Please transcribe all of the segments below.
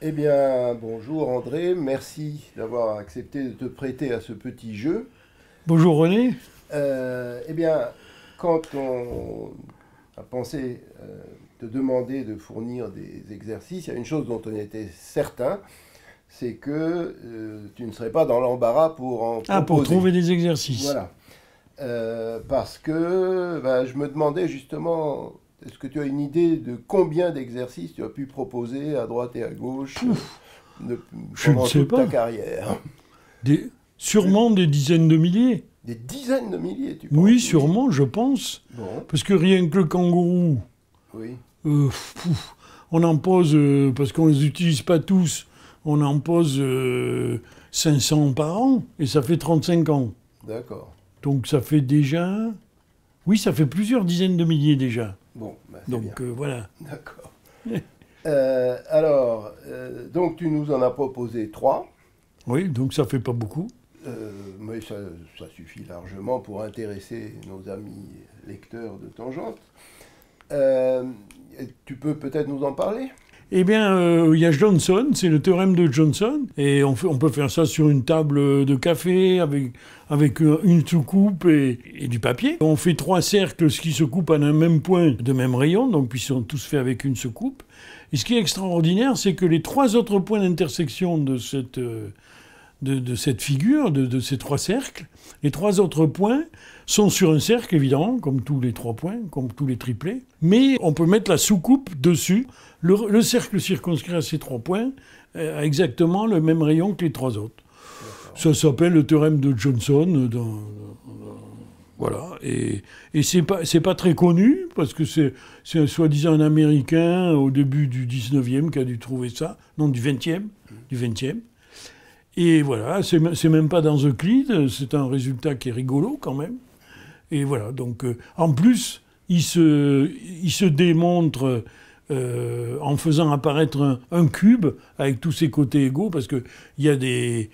Eh bien, bonjour André, merci d'avoir accepté de te prêter à ce petit jeu. Bonjour René. Eh bien, quand on a pensé te demander de fournir des exercices, il y a une chose dont on était certain, c'est que tu ne serais pas dans l'embarras pour en proposer. Pour trouver des exercices. Voilà. Parce que je me demandais justement, est-ce que tu as une idée de combien d'exercices tu as pu proposer à droite et à gauche pendant toute ta carrière? Sûrement des dizaines de milliers. Des dizaines de milliers, tu penses? Oui, sûrement, je pense. Bon. Parce que rien que le kangourou, Oui. on en pose, parce qu'on ne les utilise pas tous, on en pose 500 par an, et ça fait 35 ans. D'accord. Donc ça fait déjà... Oui, ça fait plusieurs dizaines de milliers déjà. Bon, donc voilà. D'accord. Donc tu nous en as proposé 3. Oui, donc ça fait pas beaucoup. Mais ça suffit largement pour intéresser nos amis lecteurs de Tangente. Tu peux peut-être nous en parler? Eh bien, il y a Johnson, c'est le théorème de Johnson, et on peut faire ça sur une table de café avec une soucoupe et du papier. On fait 3 cercles qui se coupent à un même point de même rayon, donc puis ils sont tous faits avec une soucoupe. Et ce qui est extraordinaire, c'est que les 3 autres points d'intersection de cette figure, de ces 3 cercles, les 3 autres points sont sur un cercle, évidemment, comme tous les 3 points, comme tous les triplés, mais on peut mettre la soucoupe dessus. Le cercle circonscrit à ces 3 points a exactement le même rayon que les 3 autres. Ça s'appelle le théorème de Johnson. Voilà. Et c'est pas très connu, parce que c'est soi-disant un Américain au début du 19e qui a dû trouver ça. Non, du 20e. Et voilà, c'est même pas dans Euclide, c'est un résultat qui est rigolo quand même. Et voilà, donc en plus, il se démontre en faisant apparaître un cube avec tous ses côtés égaux, parce qu'il y a des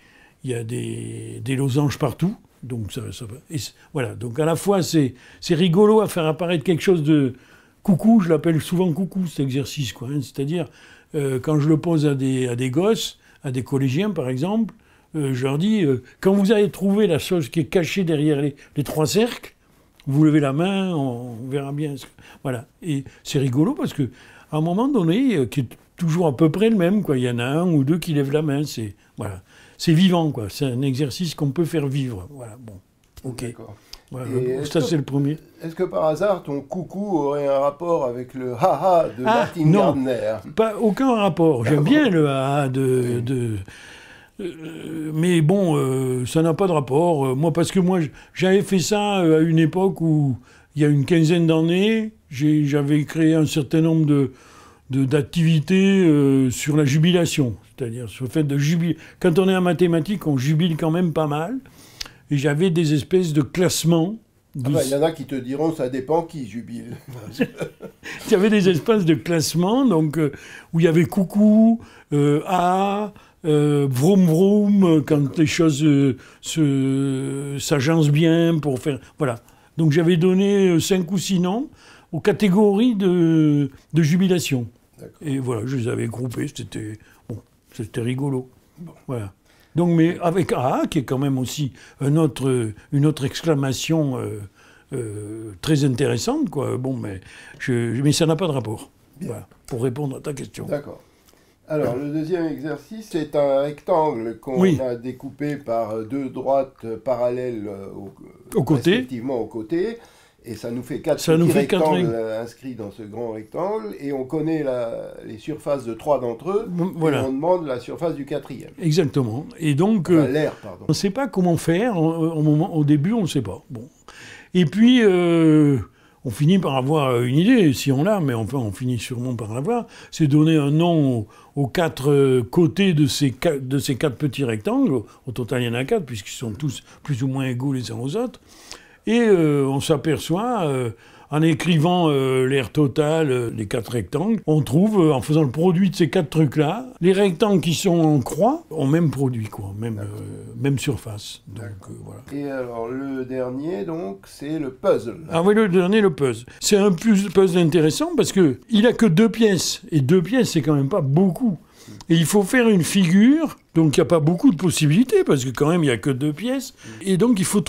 losanges partout. Donc voilà, donc à la fois c'est rigolo à faire apparaître quelque chose de coucou, je l'appelle souvent coucou cet exercice, quoi. Hein, c'est-à-dire quand je le pose à des gosses, à des collégiens par exemple, je leur dis quand vous avez trouvé la chose qui est cachée derrière les 3 cercles, vous levez la main, on verra bien. Voilà, et c'est rigolo parce que à un moment donné, qui est toujours à peu près le même, quoi. Il y en a 1 ou 2 qui lèvent la main, voilà. C'est vivant, quoi. C'est un exercice qu'on peut faire vivre. Voilà, bon. Ok. D'accord. Voilà, ça, c'est le premier. Est-ce que par hasard, ton coucou aurait un rapport avec le ha-ha de Martin Gardner? Aucun rapport. J'aime bien le ha-ha mais bon, ça n'a pas de rapport. Moi, parce que moi, j'avais fait ça à une époque où, il y a une quinzaine d'années, j'avais créé un certain nombre d'activités sur la jubilation. C'est-à-dire sur le fait de jubiler. Quand on est en mathématiques, on jubile quand même pas mal. Et j'avais des espèces de classements. Il y en a qui te diront ça dépend qui jubile. Il y avait des espaces de classement, donc, où il y avait coucou, vroom vroom, quand les choses s'agencent bien pour faire... Voilà. Donc j'avais donné 5 ou 6 noms aux catégories de jubilation. Et voilà, je les avais groupés, c'était rigolo. Bon. Voilà. Donc, mais avec AA, qui est quand même aussi une autre exclamation très intéressante, quoi. Bon, mais ça n'a pas de rapport. Voilà, pour répondre à ta question. D'accord. Alors, le deuxième exercice, c'est un rectangle qu'on a découpé par 2 droites parallèles respectivement aux côtés. Et ça nous fait 4 petits rectangles inscrits dans ce grand rectangle. Et on connaît les surfaces de 3 d'entre eux. Voilà. Et on demande la surface du 4e. Exactement. Et donc, l'air, pardon. On ne sait pas comment faire. Au début, on ne sait pas. Bon. Et puis, on finit par avoir une idée, si on l'a, mais enfin, on finit sûrement par l'avoir. C'est donner un nom aux 4 côtés de ces 4 petits rectangles. Au total, il y en a 4, puisqu'ils sont tous plus ou moins égaux les uns aux autres. Et on s'aperçoit, en écrivant l'aire totale des 4 rectangles, on trouve, en faisant le produit de ces 4 trucs-là, les rectangles qui sont en croix ont même produit, quoi, même surface. Donc, voilà. Et alors, le dernier, donc, c'est le puzzle. Ah oui, le dernier, le puzzle. C'est un puzzle intéressant parce qu'il n'a que 2 pièces. Et 2 pièces, c'est quand même pas beaucoup. Et il faut faire une figure, donc il n'y a pas beaucoup de possibilités, parce que quand même, il n'y a que 2 pièces. Et donc, il faut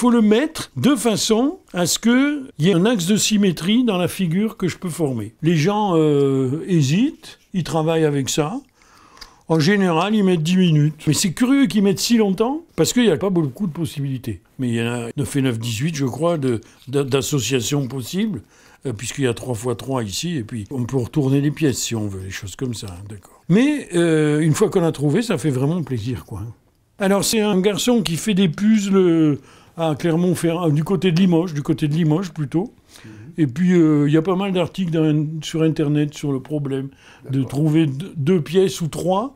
le mettre de façon à ce qu'il y ait un axe de symétrie dans la figure que je peux former. Les gens hésitent, ils travaillent avec ça. En général, ils mettent 10 minutes. Mais c'est curieux qu'ils mettent si longtemps, parce qu'il n'y a pas beaucoup de possibilités. Mais il y en a 9 et 9, 18, je crois, d'associations possibles. Puisqu'il y a 3 x 3 ici, et puis on peut retourner les pièces si on veut, des choses comme ça, d'accord. Mais une fois qu'on a trouvé, ça fait vraiment plaisir, quoi. Alors c'est un garçon qui fait des puzzles à Clermont-Ferrand, du côté de Limoges plutôt. Et puis il y a pas mal d'articles sur Internet sur le problème de trouver 2 pièces ou 3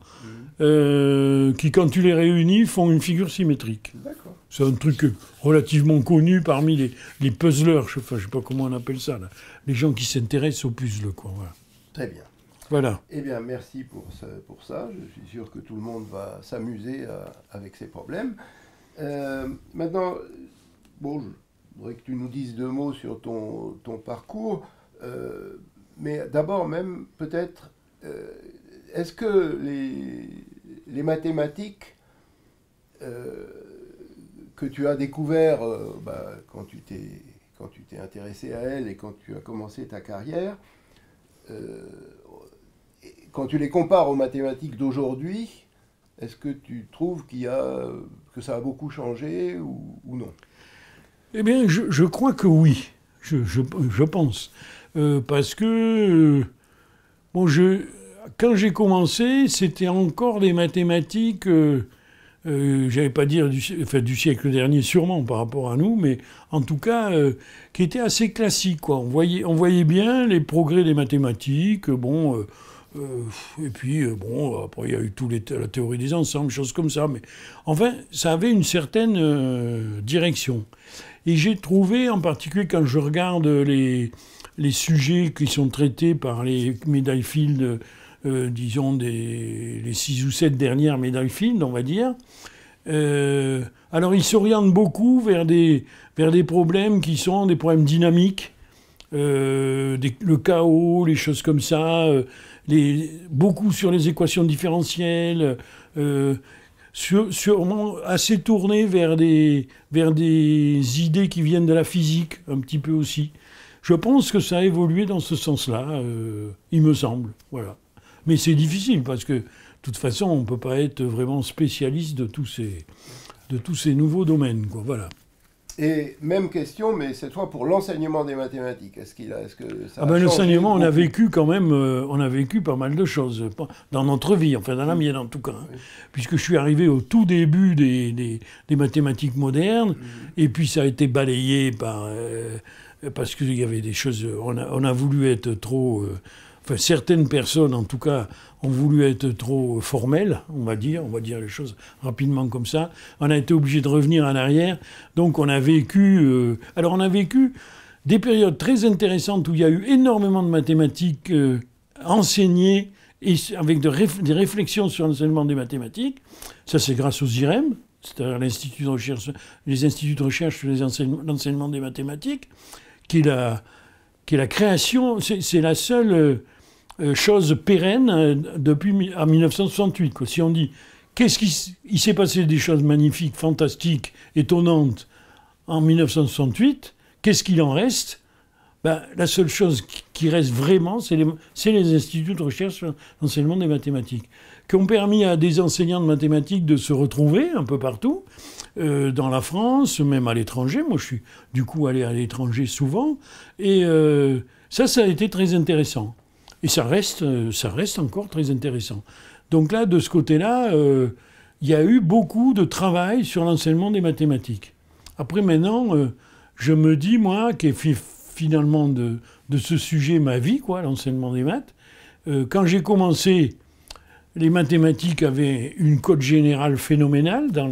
qui, quand tu les réunis, font une figure symétrique. D'accord. C'est un truc relativement connu parmi les puzzlers, je sais pas comment on appelle ça, là. Les gens qui s'intéressent aux puzzles, quoi. Voilà. Très bien. Voilà. Eh bien, merci pour ça. Je suis sûr que tout le monde va s'amuser avec ces problèmes. Maintenant, bon, je voudrais que tu nous dises 2 mots sur ton parcours. Mais d'abord, même, peut-être, est-ce que les mathématiques que tu as découvert quand tu t'es intéressé à elles et quand tu as commencé ta carrière, quand tu les compares aux mathématiques d'aujourd'hui, est-ce que tu trouves que ça a beaucoup changé ou non? Eh bien, je crois que oui, je pense. Parce que, quand j'ai commencé, c'était encore des mathématiques... j'allais pas dire du siècle dernier sûrement par rapport à nous, mais en tout cas qui était assez classique, quoi. On voyait bien les progrès des mathématiques, et puis après il y a eu la théorie des ensembles, choses comme ça, mais enfin ça avait une certaine direction. Et j'ai trouvé, en particulier quand je regarde les sujets qui sont traités par les médailles Fields, disons les 6 ou 7 dernières médailles Fields, on va dire. Alors ils s'orientent beaucoup vers des problèmes qui sont des problèmes dynamiques, le chaos, les choses comme ça, beaucoup sur les équations différentielles, sûrement assez tournés vers des idées qui viennent de la physique, un petit peu aussi. Je pense que ça a évolué dans ce sens-là, il me semble, voilà. Mais c'est difficile parce que, de toute façon, on ne peut pas être vraiment spécialiste de tous ces nouveaux domaines, quoi. Voilà. Et même question, mais cette fois pour l'enseignement des mathématiques. Est-ce que ça a changé l'enseignement, beaucoup? on a vécu quand même, on a vécu pas mal de choses dans notre vie, enfin dans la mienne en tout cas, hein. Puisque je suis arrivé au tout début des mathématiques modernes, et puis ça a été balayé parce qu'il y avait des choses, on a voulu être trop... Enfin, certaines personnes, en tout cas, ont voulu être trop formelles, on va dire les choses rapidement comme ça. On a été obligé de revenir en arrière. Donc, on a vécu des périodes très intéressantes où il y a eu énormément de mathématiques enseignées et avec des réflexions sur l'enseignement des mathématiques. Ça, c'est grâce aux IREM, c'est-à-dire les instituts de recherche sur l'enseignement des mathématiques, qui est la création, c'est la seule chose pérenne depuis 1968. Quoi. Si on dit, il s'est passé des choses magnifiques, fantastiques, étonnantes en 1968, qu'est-ce qu'il en reste? La seule chose qui reste vraiment, c'est les instituts de recherche sur l'enseignement des mathématiques, qui ont permis à des enseignants de mathématiques de se retrouver un peu partout, dans la France, même à l'étranger. Moi, je suis du coup allé à l'étranger souvent, et ça a été très intéressant. Et ça reste encore très intéressant. Donc là, de ce côté-là, il y a eu beaucoup de travail sur l'enseignement des mathématiques. Après, maintenant, je me dis, moi, qui ai fait finalement de ce sujet ma vie, quoi, l'enseignement des maths, quand j'ai commencé, les mathématiques avaient une cote générale phénoménale dans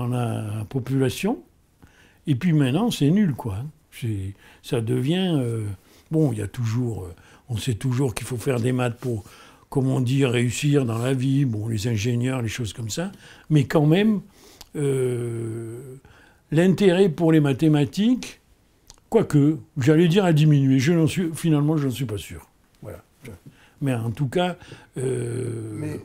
la population. Et puis maintenant, c'est nul, quoi. Ça devient... il y a toujours... on sait toujours qu'il faut faire des maths pour, comme on dit, réussir dans la vie. Bon, les ingénieurs, les choses comme ça. Mais quand même, l'intérêt pour les mathématiques, quoique, j'allais dire a diminué. Finalement, je n'en suis pas sûr. Voilà. Mais en tout cas... Mais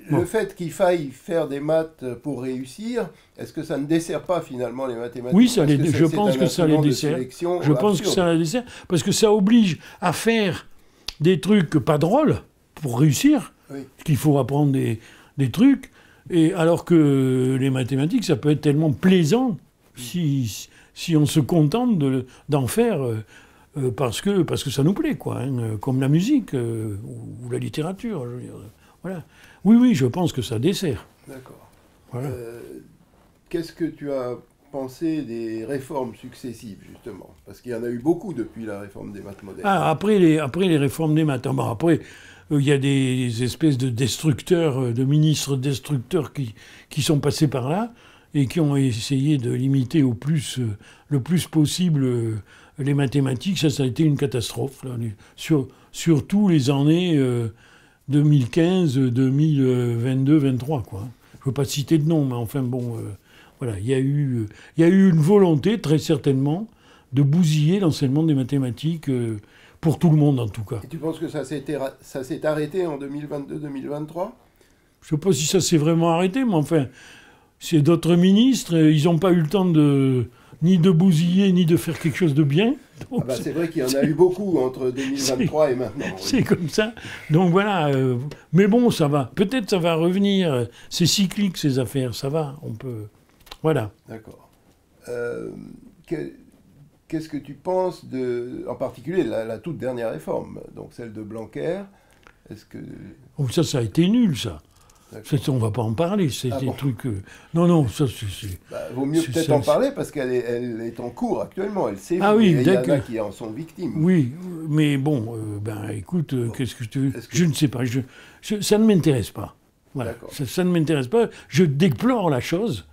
le fait qu'il faille faire des maths pour réussir, est-ce que ça ne dessert pas finalement les mathématiques? Oui, je pense que ça les dessert. Je pense que ça les dessert, parce que ça oblige à faire des trucs pas drôles pour réussir. Oui. Qu'il faut apprendre des trucs, et alors que les mathématiques, ça peut être tellement plaisant si on se contente d'en faire parce que ça nous plaît, quoi, hein, comme la musique ou la littérature. Je veux dire. Voilà. Oui, je pense que ça dessert. D'accord. Voilà. Qu'est-ce que tu as pensé des réformes successives, justement? Parce qu'il y en a eu beaucoup depuis la réforme des maths modernes. Ah, après les réformes des maths. Bon, après, il y a des espèces de destructeurs, de ministres destructeurs qui sont passés par là et qui ont essayé de limiter le plus possible les mathématiques. Ça a été une catastrophe, là, surtout les années 2015, 2022, 2023, quoi. Je ne veux pas citer de nom, mais enfin bon, voilà, il y a eu une volonté, très certainement, de bousiller l'enseignement des mathématiques pour tout le monde, en tout cas. Et tu penses que ça s'est arrêté en 2022-2023 ? Je ne sais pas si ça s'est vraiment arrêté, mais enfin, c'est d'autres ministres, ils n'ont pas eu le temps ni de bousiller, ni de faire quelque chose de bien. Donc, c'est vrai qu'il y en a eu beaucoup entre 2023 et maintenant. Oui. C'est comme ça. Donc voilà. Mais bon, ça va. Peut-être ça va revenir. C'est cyclique, ces affaires. Ça va. On peut... Voilà. D'accord. Qu'est-ce que tu penses en particulier, la toute dernière réforme, donc celle de Blanquer? Est-ce que... Oh, ça a été nul, ça. On ne va pas en parler, c'est des trucs... Non, ça c'est... vaut mieux peut-être en parler parce qu'elle est en cours actuellement, elle s'est oui, et il y en a qui en sont victimes. Oui, mais bon, écoute, qu'est-ce que tu veux... Je ne sais pas, ça ne m'intéresse pas. Voilà, ça ne m'intéresse pas. Je déplore la chose,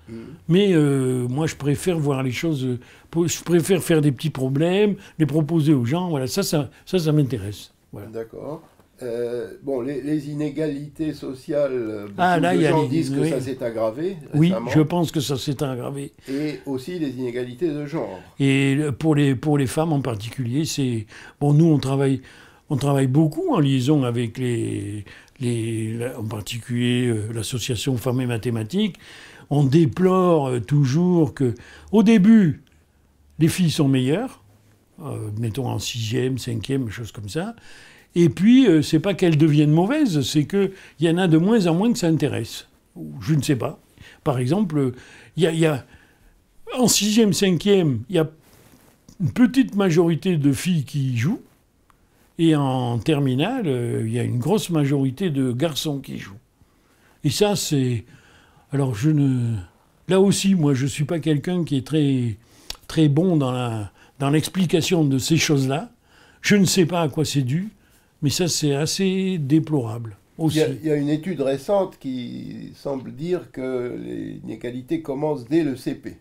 mais moi je préfère voir les choses... Je préfère faire des petits problèmes, les proposer aux gens, voilà, ça m'intéresse. Voilà. D'accord. Les inégalités sociales, les gens disent que ça s'est aggravé récemment. Oui, je pense que ça s'est aggravé. Et aussi les inégalités de genre. Et pour les femmes en particulier, c'est... Bon, nous, on travaille beaucoup en liaison avec en particulier l'association Femmes et Mathématiques. On déplore toujours que, au début, les filles sont meilleures, mettons en 6e, 5e, choses comme ça. Et puis, c'est pas qu'elles deviennent mauvaises, c'est qu'il y en a de moins en moins que ça intéresse. Je ne sais pas. Par exemple, il y a en 6e, 5e, il y a une petite majorité de filles qui jouent. Et en terminale, il y a une grosse majorité de garçons qui jouent. Et ça, c'est... Alors, là aussi, moi, je ne suis pas quelqu'un qui est très, très bon dans l'explication de ces choses-là. Je ne sais pas à quoi c'est dû. Mais ça, c'est assez déplorable aussi. Il y a une étude récente qui semble dire que les inégalités commencent dès le CP.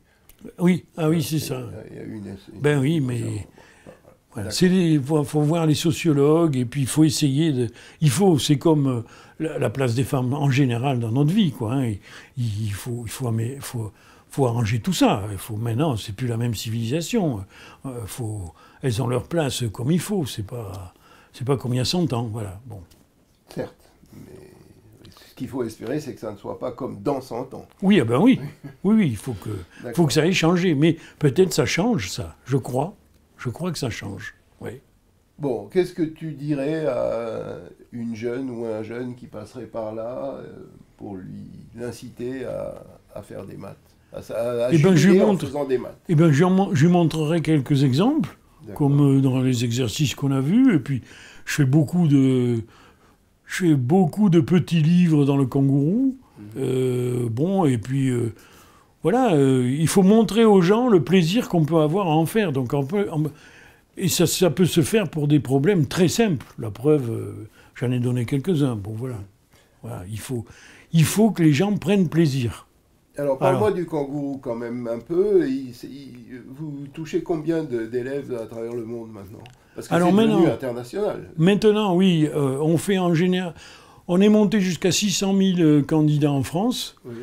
Oui, c'est ça. Il y a une oui, mais voilà, il faut voir les sociologues et puis il faut essayer c'est comme la place des femmes en général dans notre vie, quoi. Hein. Il faut arranger tout ça. Maintenant, c'est plus la même civilisation. Elles ont leur place comme il faut. C'est pas comme il y a 100 ans, voilà. Bon. Certes, mais ce qu'il faut espérer, c'est que ça ne soit pas comme dans 100 ans. Oui, oui, il faut que ça ait changé. Mais peut-être ça change, ça, je crois. Je crois que ça change, oui. Bon, qu'est-ce que tu dirais à une jeune ou un jeune qui passerait par là pour l'inciter à faire des maths, à jubiler en faisant des maths? Je lui montrerai quelques exemples. Comme dans les exercices qu'on a vus, et puis je fais beaucoup de petits livres dans le Kangourou. Et puis voilà, il faut montrer aux gens le plaisir qu'on peut avoir à en faire. Donc et ça peut se faire pour des problèmes très simples. La preuve, j'en ai donné quelques-uns. Bon voilà, il faut que les gens prennent plaisir. Alors, parle-moi du Kangourou quand même un peu. Vous touchez combien d'élèves à travers le monde maintenant? Parce que c'est devenu international. Maintenant, oui. On fait en général... On est monté jusqu'à 600 000 candidats en France. Oui.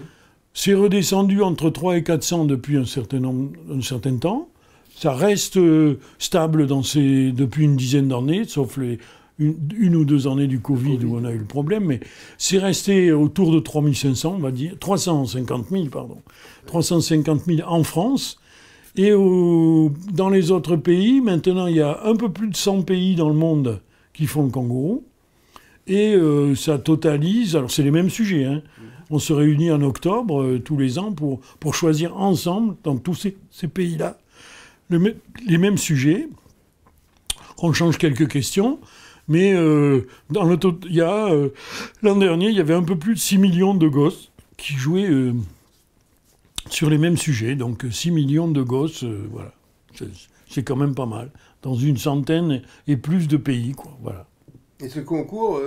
C'est redescendu entre 300 et 400 depuis un certain temps. Ça reste stable depuis une dizaine d'années, sauf une ou 2 années du Covid où on a eu le problème, mais c'est resté autour de 3500, on va dire, 350 000, pardon. 350 000 en France. Et dans les autres pays, maintenant, il y a un peu plus de 100 pays dans le monde qui font le kangourou. Et ça totalise, alors c'est les mêmes sujets, hein. On se réunit en octobre tous les ans pour choisir ensemble, dans tous ces pays-là, les mêmes sujets. On change quelques questions, mais l'an dernier, il y avait un peu plus de 6 millions de gosses qui jouaient sur les mêmes sujets. Donc 6 millions de gosses, voilà. C'est quand même pas mal. Dans une centaine et plus de pays, quoi. Voilà. Et ce concours,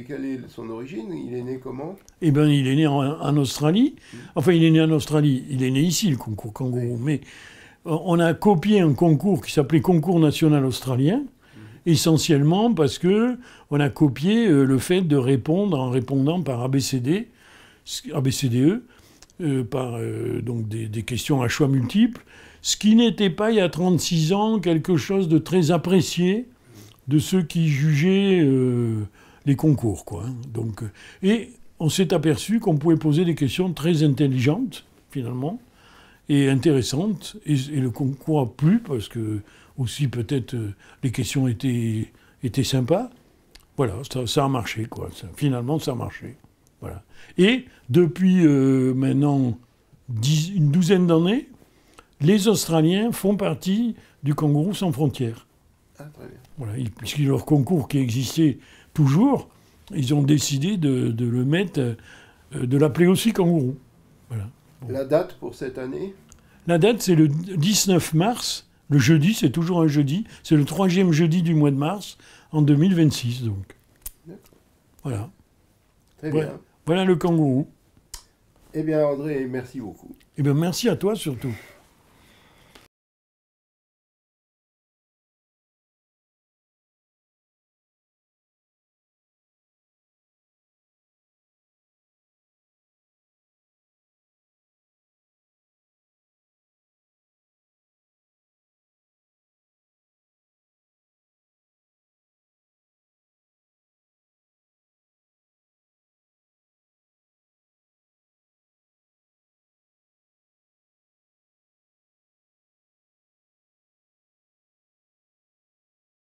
quelle est son origine? Il est né comment? Eh bien, il est né en Australie. Enfin, il est né en Australie. Il est né ici, le concours kangourou. Oui. Mais on a copié un concours qui s'appelait Concours national australien, essentiellement parce que on a copié le fait de répondre en répondant par ABCDE, par donc des questions à choix multiples, ce qui n'était pas, il y a 36 ans, quelque chose de très apprécié de ceux qui jugeaient les concours, quoi. Donc, et on s'est aperçu qu'on pouvait poser des questions très intelligentes, finalement, et intéressantes. Et le concours a plu, parce que, aussi, peut-être, les questions étaient sympas. Voilà, ça a marché, quoi. Finalement, ça a marché. Voilà. Et depuis maintenant une douzaine d'années, les Australiens font partie du Kangourou sans frontières. Ah, très bien. Voilà, puisque leur concours qui existait toujours, ils ont décidé de le mettre, de l'appeler aussi Kangourou. Voilà. Bon. La date pour cette année? La date, c'est le 19 mars. Le jeudi, c'est toujours un jeudi. C'est le 3e jeudi du mois de mars, en 2026, donc. D'accord. Voilà. Très bien. Voilà le kangourou. Eh bien, André, merci beaucoup. Eh bien, merci à toi, surtout.